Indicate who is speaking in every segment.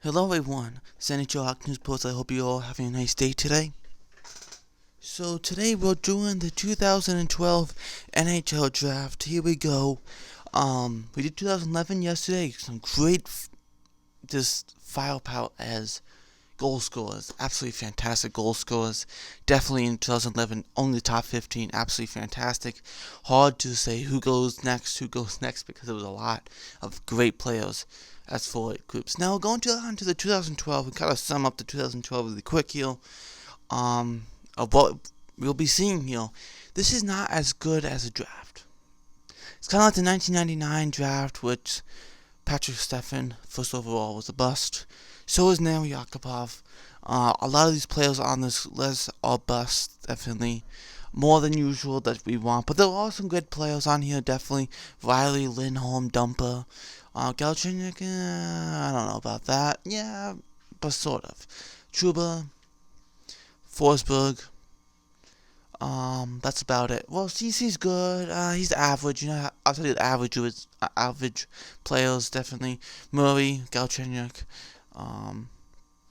Speaker 1: Hello everyone, it's NHL News Post. I hope you're all having a nice day today. So today we're doing the 2012 NHL draft. Here we go. We did 2011 yesterday. Some great just firepower as goal scorers. Absolutely fantastic goal scorers. Definitely in 2011, only the top 15. Absolutely fantastic. Hard to say who goes next because there was a lot of great players as forward groups. Now going on to the 2012, we kind of sum up the 2012 really quick here. Of what we'll be seeing here. This is not as good as a draft. It's kind of like the 1999 draft, which Patrick Stefan, first overall, was a bust. So is now Yakupov. A lot of these players on this list are busts, definitely. More than usual that we want. But there are some good players on here, definitely. Riley, Lindholm, Dumpa. Galchenyuk, I don't know about that. Yeah, but sort of. Trouba, Forsberg. That's about it. Well, CC's good. He's average. I'll tell you the average players, definitely. Murray, Galchenyuk,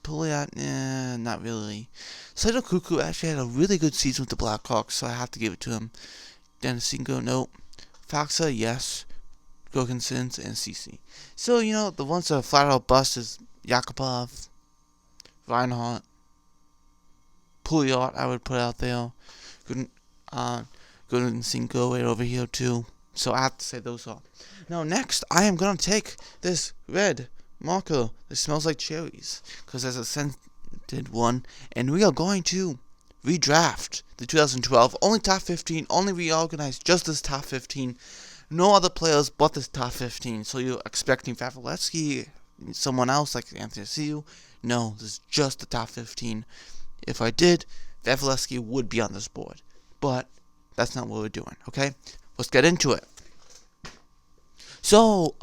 Speaker 1: Pouliot, not really. Saito Kuku actually had a really good season with the Blackhawks, so I have to give it to him. Denisenko, no. Faxa, yes. Jorgensen, and CC. So, the ones that are flat out bust is Yakupov, Reinhardt, Pouliot, I would put out there. Jorgensen right over here, too. So I have to say those are. Now, next, I am going to take this red marker that smells like cherries, because there's a scented one, and we are going to redraft the 2012. Only top 15, only reorganized just this top 15. No other players but this top 15. So you're expecting Vasilevsky, someone else like Anthony Ciu? No, this is just the top 15. If I did, Vasilevsky would be on this board. But that's not what we're doing, okay? Let's get into it. So,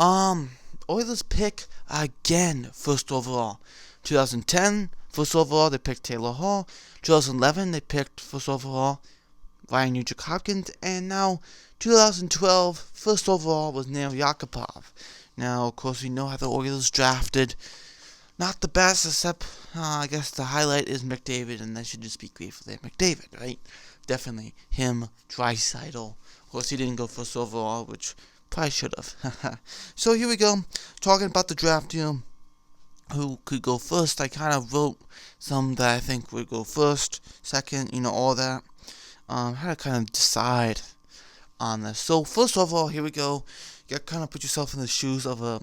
Speaker 1: Oilers pick again first overall. 2010, first overall, they picked Taylor Hall. 2011, they picked first overall Ryan Nugent-Hopkins. And now, 2012, first overall was Nail Yakupov. Now, of course, we know how the Oilers drafted. Not the best, except, I guess the highlight is McDavid, and that should just be grateful there. McDavid, right? Definitely him, Draisaitl. Of course, he didn't go first overall, which probably should have. So here we go, talking about the draft here. Who could go first? I kind of wrote some that I think would go first, second, all that. How to kind of decide on this. So first of all, here we go. You gotta kind of put yourself in the shoes of a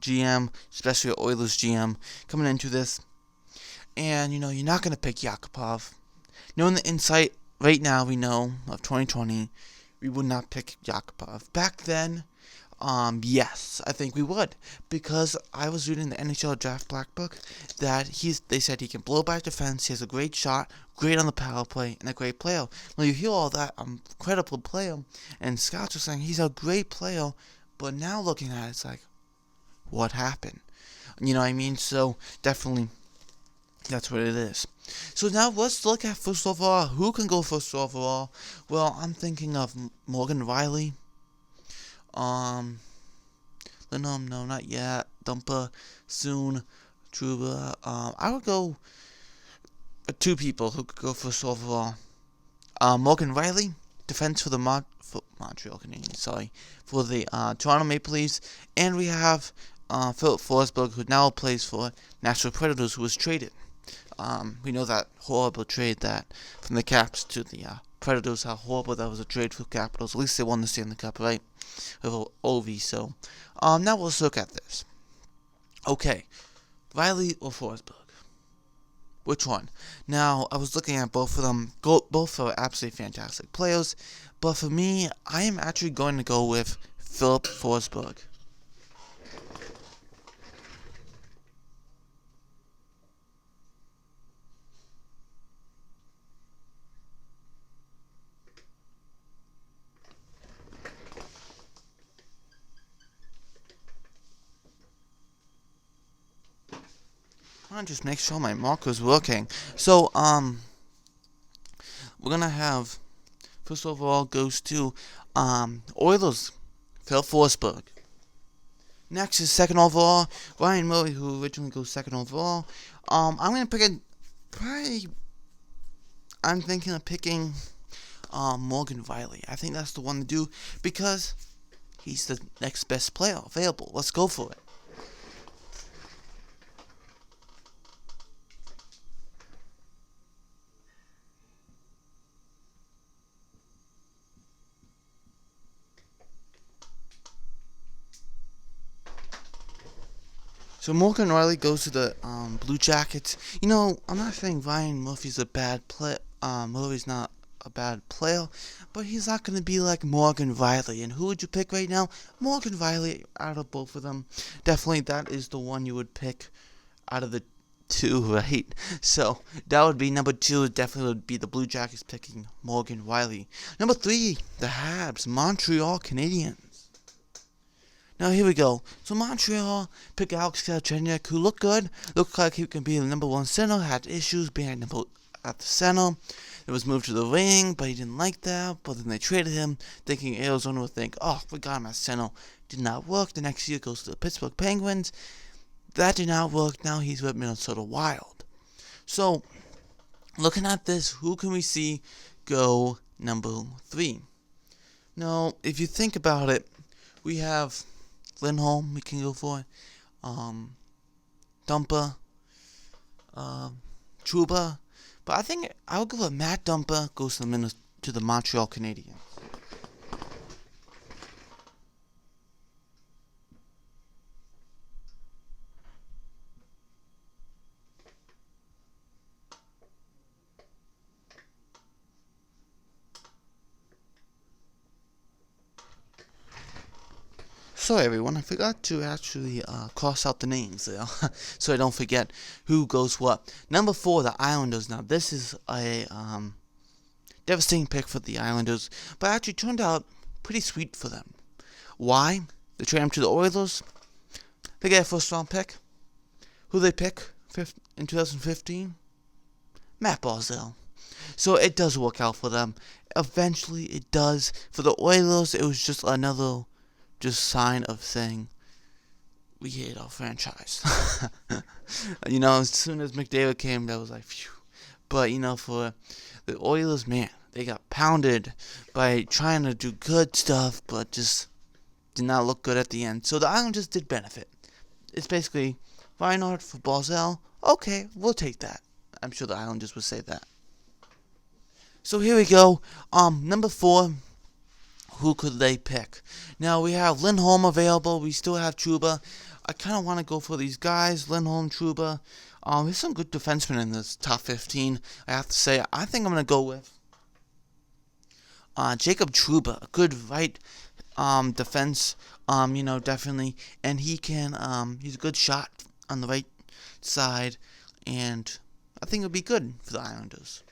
Speaker 1: GM, especially an Oilers GM, coming into this. And, you're not going to pick Yakupov. Knowing the insight right now we know of 2020, we would not pick Yakupov. Back then, yes, I think we would. Because I was reading the NHL Draft Black Book that they said he can blow by defense, he has a great shot, great on the power play, and a great player. Now you hear all that, incredible player, and scouts are saying he's a great player, but now looking at it, it's like, what happened? You know what I mean? So, definitely, that's what it is. So now let's look at first overall. Who can go first overall? Well, I'm thinking of Morgan Riley. Lindholm, no, not yet. Dumpa, soon. Trouba. I would go two people who could go first overall. Morgan Riley, defense for the Montreal Canadiens, for the Toronto Maple Leafs. And we have Philip Forsberg, who now plays for Nashville Predators, who was traded. We know that horrible trade that from the Caps to the Predators, how horrible that was a trade for the Capitals. At least they won the Stanley Cup, right? With Ovi. So, now let's look at this. Okay, Riley or Forsberg? Which one? Now, I was looking at both of them. Both are absolutely fantastic players. But for me, I am actually going to go with Philip Forsberg. I'll just make sure my marker's working. So, we're gonna have first overall goes to Oilers, Phil Forsberg. Next is second overall, Ryan Murray, who originally goes second overall. I'm gonna pick I'm thinking of picking Morgan Riley. I think that's the one to do because he's the next best player available. Let's go for it. So Morgan Riley goes to the Blue Jackets. I'm not saying Ryan Murphy's a bad player. Murray's not a bad player, but he's not going to be like Morgan Riley. And who would you pick right now? Morgan Riley out of both of them. Definitely that is the one you would pick out of the two, right? So that would be number 2. Definitely would be the Blue Jackets picking Morgan Riley. Number 3, the Habs, Montreal Canadiens. Now here we go. So Montreal picked Alex Galchenyuk, who looked good. Looked like he can be the number 1 center. Had issues being at the center. It was moved to the wing, but he didn't like that. But then they traded him, thinking Arizona would think, oh, we got him at center. Did not work. The next year goes to the Pittsburgh Penguins. That did not work. Now he's with Minnesota Wild. So, looking at this, who can we see go number 3? Now, if you think about it, we have Lindholm, we can go for Dumpa, Trouba, but I think I'll go with Matt Dumpa goes to the Montreal Canadiens. Sorry everyone, I forgot to actually cross out the names there, so I don't forget who goes what. Number 4, the Islanders. Now this is a devastating pick for the Islanders, but actually turned out pretty sweet for them. Why? They trade him to the Oilers. They get a first round pick. Who they pick in 2015? Matt Barzal. So it does work out for them. Eventually it does. For the Oilers, it was just another sign of saying we hate our franchise. As soon as McDavid came, that was like phew. But for the Oilers, man, they got pounded by trying to do good stuff, but just did not look good at the end. So the Islanders did benefit. It's basically Reinhardt for Barzal. Okay, we'll take that. I'm sure the Islanders would say that. So here we go. Number 4. Who could they pick? Now we have Lindholm available. We still have Trouba. I kind of want to go for these guys, Lindholm, Trouba. There's some good defensemen in this top 15. I have to say, I think I'm going to go with Jacob Trouba, a good right defense. Definitely, and he's a good shot on the right side, and I think it'll be good for the Islanders.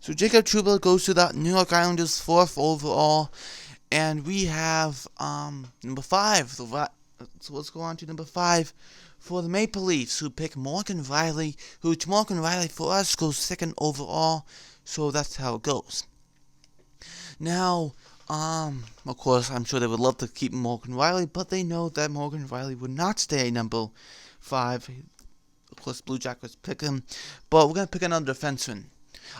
Speaker 1: So Jacob Trouba goes to the New York Islanders 4th overall, and we have number 5. So let's go on to number 5 for the Maple Leafs, who pick Morgan Riley. Morgan Riley for us goes 2nd overall. So that's how it goes. Now, of course, I'm sure they would love to keep Morgan Riley, but they know that Morgan Riley would not stay number 5. Of course, Blue Jackets pick him, but we're gonna pick another defenseman.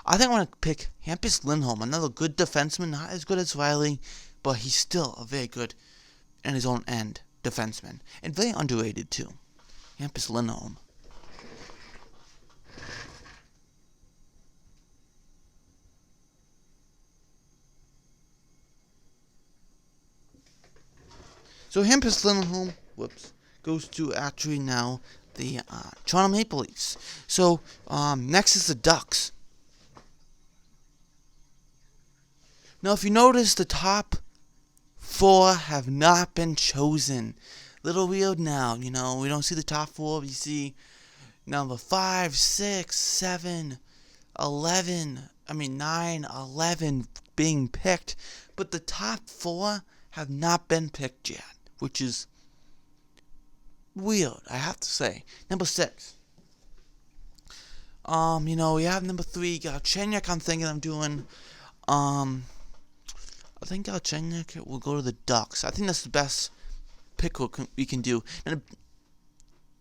Speaker 1: I think I'm going to pick Hampus Lindholm, another good defenseman, not as good as Riley, but he's still a very good, in his own end, defenseman. And very underrated, too. Hampus Lindholm. So Hampus Lindholm, goes to actually now the Toronto Maple Leafs. So next is the Ducks. Now, if you notice, the top 4 have not been chosen. Little weird now, we don't see the top 4. We see number 5, 6, 7, 9, 11 being picked. But the top 4 have not been picked yet, which is weird, I have to say. Number 6, We have number 3, Galchenyuk. I'm thinking I'm doing, I think Galchenyuk will go to the Ducks. I think that's the best pick we can do. And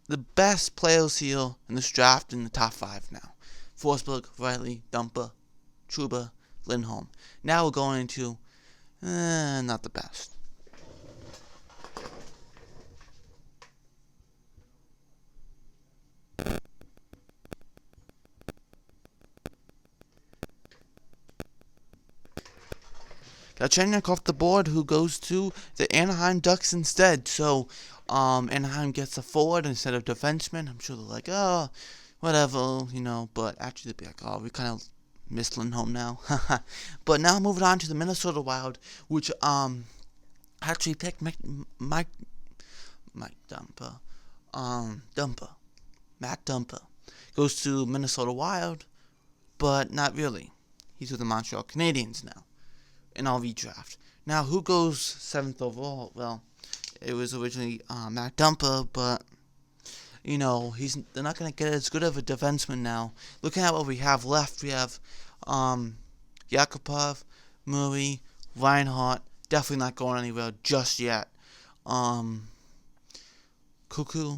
Speaker 1: the best players here in this draft in the top 5 now. Forsberg, Riley, Dumpa, Trouba, Lindholm. Now we're going into, not the best. Galchenyuk off the board, who goes to the Anaheim Ducks instead. So, Anaheim gets a forward instead of defenseman. I'm sure they're like, oh, whatever, but actually they'll be like, oh, we kind of miss Lindholm now. But now moving on to the Minnesota Wild, which, actually picked Mike Dumpa. Matt Dumpa goes to Minnesota Wild, but not really. He's with the Montreal Canadiens now in our redraft. Now, who goes 7th overall? Well, it was originally Matt Dumpa, but they're not going to get as good of a defenseman now. Looking at what we have left, we have Yakupov, Murray, Reinhart. Definitely not going anywhere just yet. Cuckoo,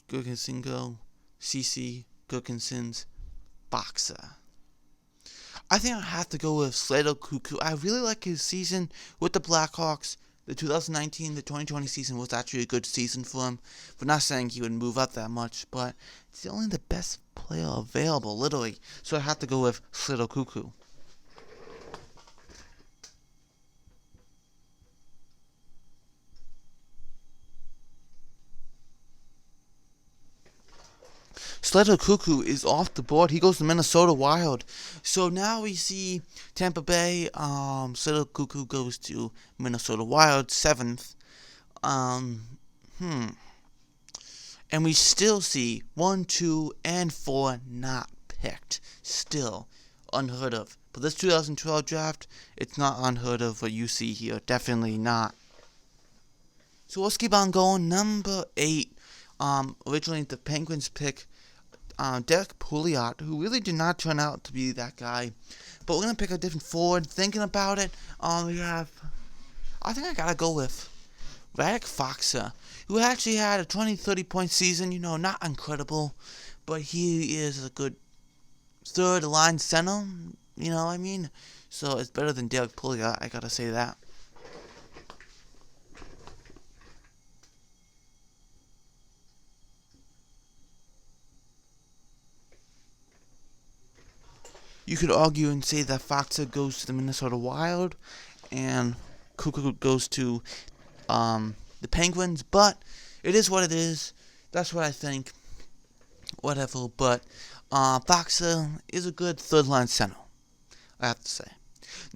Speaker 1: Gurgensingo, CC, Gurgensons, Boxer. I think I have to go with Slater Cuckoo. I really like his season with the Blackhawks. The 2019, the 2020 season was actually a good season for him. We're not saying he would move up that much, but it's only the best player available, literally. So I have to go with Slater Cuckoo. Slater Cuckoo is off the board. He goes to Minnesota Wild. So now we see Tampa Bay. Slater Cuckoo goes to Minnesota Wild, 7th. And we still see 1, 2, and 4 not picked. Still unheard of. But this 2012 draft, it's not unheard of what you see here. Definitely not. So let's keep on going. Number 8. Originally the Penguins pick Derek Pouliot, who really did not turn out to be that guy. But we're going to pick a different forward. Thinking about it, I think I got to go with Radek Faksa, who actually had a 20-30 point season. Not incredible, but he is a good third line center. So it's better than Derek Pouliot, I got to say that. You could argue and say that Faksa goes to the Minnesota Wild and Cuckoo goes to the Penguins, but it is what it is. That's what I think. Whatever, but Faksa is a good third line center, I have to say.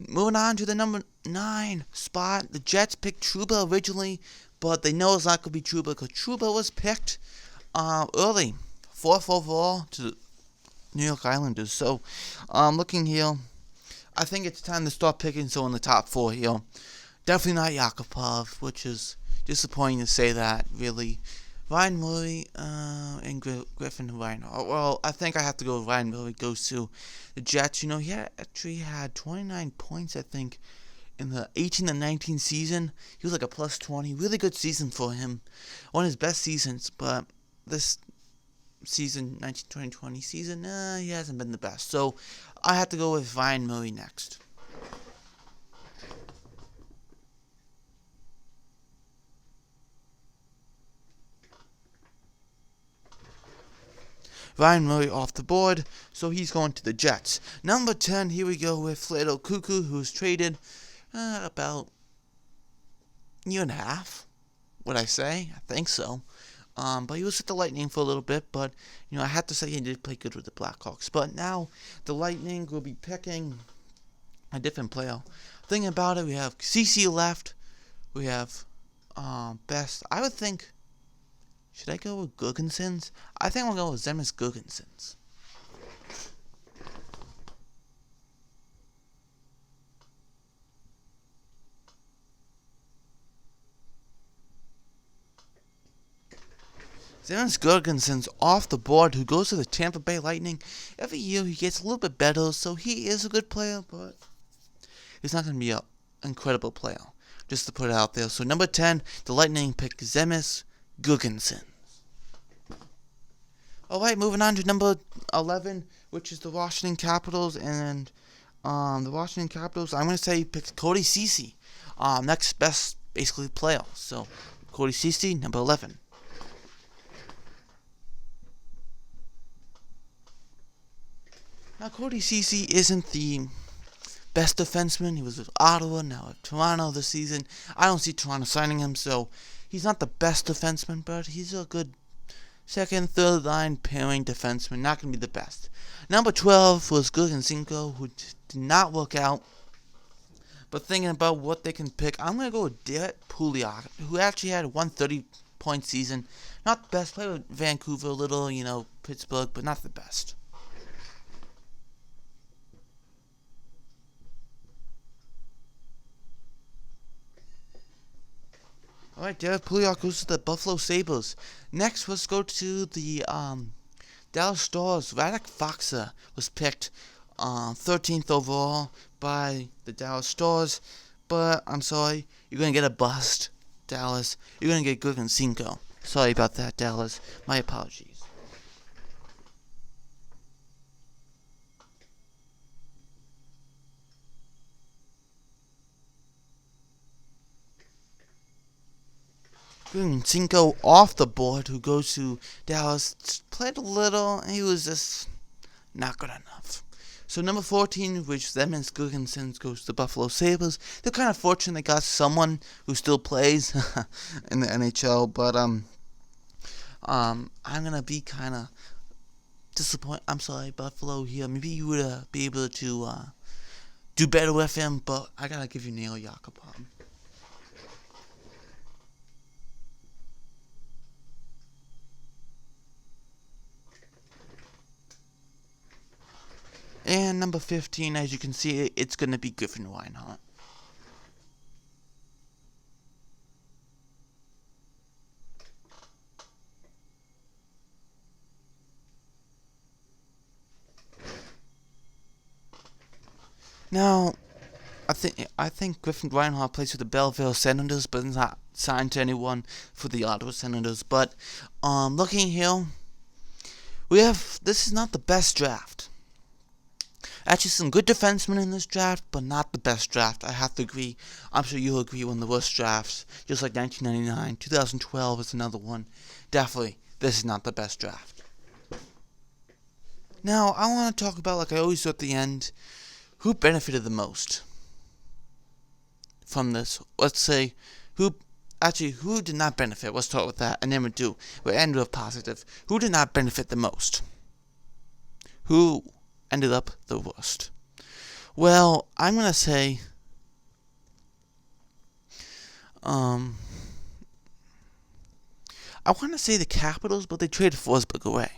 Speaker 1: Moving on to the number 9 spot, the Jets picked Trouba originally, but they know it's not going to be Trouba because Trouba was picked early, 4th overall to the New York Islanders. So, looking here, I think it's time to start picking someone in the top 4 here. Definitely not Yakupov, which is disappointing to say that, really. Ryan Murray and Griffin Reinhart. Well, I think I have to go with Ryan Murray. Goes to the Jets. He actually had 29 points, I think, in the 18 and 19 season. He was like a plus 20. Really good season for him. One of his best seasons, but this season, 19-20 season, he hasn't been the best. So I have to go with Ryan Murray next. Ryan Murray off the board, so he's going to the Jets. Number 10, here we go with Slater Cuckoo, who's traded about a year and a half, would I say? I think so. But he was with the Lightning for a little bit, but, I have to say he did play good with the Blackhawks. But now, the Lightning will be picking a different player. Thinking about it, we have CC left, we have Best. I would think, should I go with Gurgensons? I think I'll go with Zemis Gurgensons. Zemenis Girgensons off the board, who goes to the Tampa Bay Lightning. Every year he gets a little bit better, so he is a good player, but he's not going to be an incredible player. Just to put it out there. So number 10, the Lightning pick Zemenis Girgensons. Alright, moving on to number 11, which is the Washington Capitals. And the Washington Capitals, I'm going to say he picked Cody Ceci. Next best, basically, player. So, Cody Ceci, number 11. Now, Cody Ceci isn't the best defenseman. He was with Ottawa, now at Toronto this season. I don't see Toronto signing him, so he's not the best defenseman, but he's a good second, third line pairing defenseman. Not going to be the best. Number 12 was Gurgensinko, who did not work out. But thinking about what they can pick, I'm going to go with Derek Pouliot, who actually had a 130-point season. Not the best, played with Vancouver a little, Pittsburgh, but not the best. Alright, Derek Pouliot goes to the Buffalo Sabres. Next, let's go to the Dallas Stars. Radek Faksa was picked 13th overall by the Dallas Stars. But, I'm sorry, you're going to get a bust, Dallas. You're going to get Gurgensinko. Sorry about that, Dallas. My apologies. Gurgensinko off the board, who goes to Dallas. Played a little, and he was just not good enough. So number 14, which Zemenis Girgensons, goes to the Buffalo Sabres. They're kind of fortunate they got someone who still plays in the NHL, but I'm gonna be kind of disappointed. I'm sorry, Buffalo here. Maybe you would be able to do better with him, but I gotta give you Neil Yakupov. And number 15, as you can see, it's going to be Griffin Reinhart. Now, I think Griffin Reinhart plays for the Belleville Senators, but is not signed to anyone for the Ottawa Senators. But looking here, this is not the best draft. Actually, some good defensemen in this draft, but not the best draft. I have to agree. I'm sure you'll agree, one of the worst drafts. Just like 1999. 2012 is another one. Definitely, this is not the best draft. Now, I want to talk about, like I always do at the end, who benefited the most from this. Let's say, who did not benefit? Let's start with that, and then we'll end with positive. Who did not benefit the most? Who ended up the worst? Well, I'm gonna say I want to say the Capitals, but they traded Forsberg away.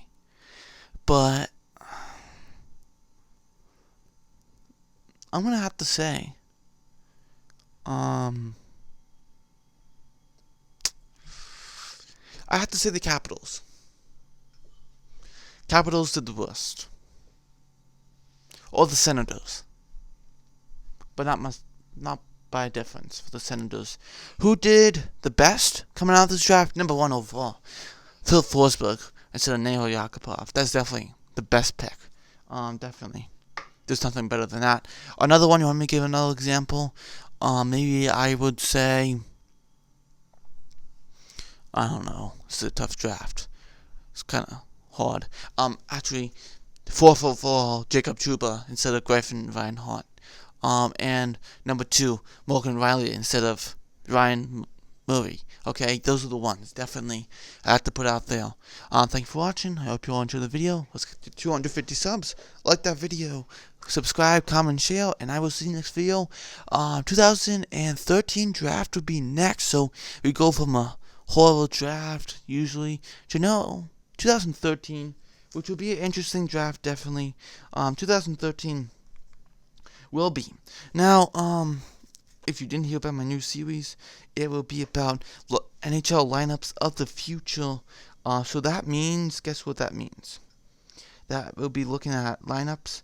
Speaker 1: But I'm gonna have to say I have to say the Capitals. Capitals did the worst. Or the Senators. But not by a difference for the Senators. Who did the best coming out of this draft? Number 1 overall, Phil Forsberg instead of Neil Yakupov. That's definitely the best pick. Definitely. There's nothing better than that. Another one, you want me to give another example? Maybe I would say, I don't know. It's a tough draft. It's kind of hard. Actually, 4th overall, Jacob Trouba instead of Griffin Reinhart. And number 2, Morgan Riley instead of Ryan Murray. Okay, those are the ones. Definitely, I have to put out there. Thank you for watching. I hope you all enjoyed the video. Let's get to 250 subs. Like that video. Subscribe, comment, share, and I will see you next video. 2013 draft will be next. So we go from a horrible draft usually to 2013. Which will be an interesting draft, definitely. 2013 will be. Now, if you didn't hear about my new series, it will be about NHL lineups of the future. So that means, guess what that means? That we'll be looking at lineups,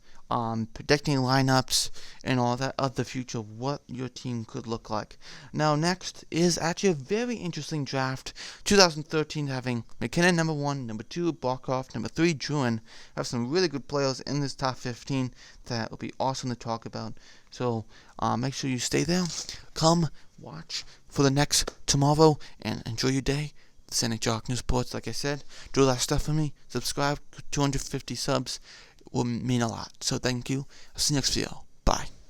Speaker 1: predicting lineups, and all that of the future, what your team could look like. Now, next is actually a very interesting draft. 2013 having McKinnon number 1, number 2, Barkov, number 3, Druin. Have some really good players in this top 15 that will be awesome to talk about. So make sure you stay there. Come watch for the next tomorrow and enjoy your day. This NHL News Sports, like I said, do that stuff for me. Subscribe, 250 subs will mean a lot. So thank you. I'll see you next video. Bye.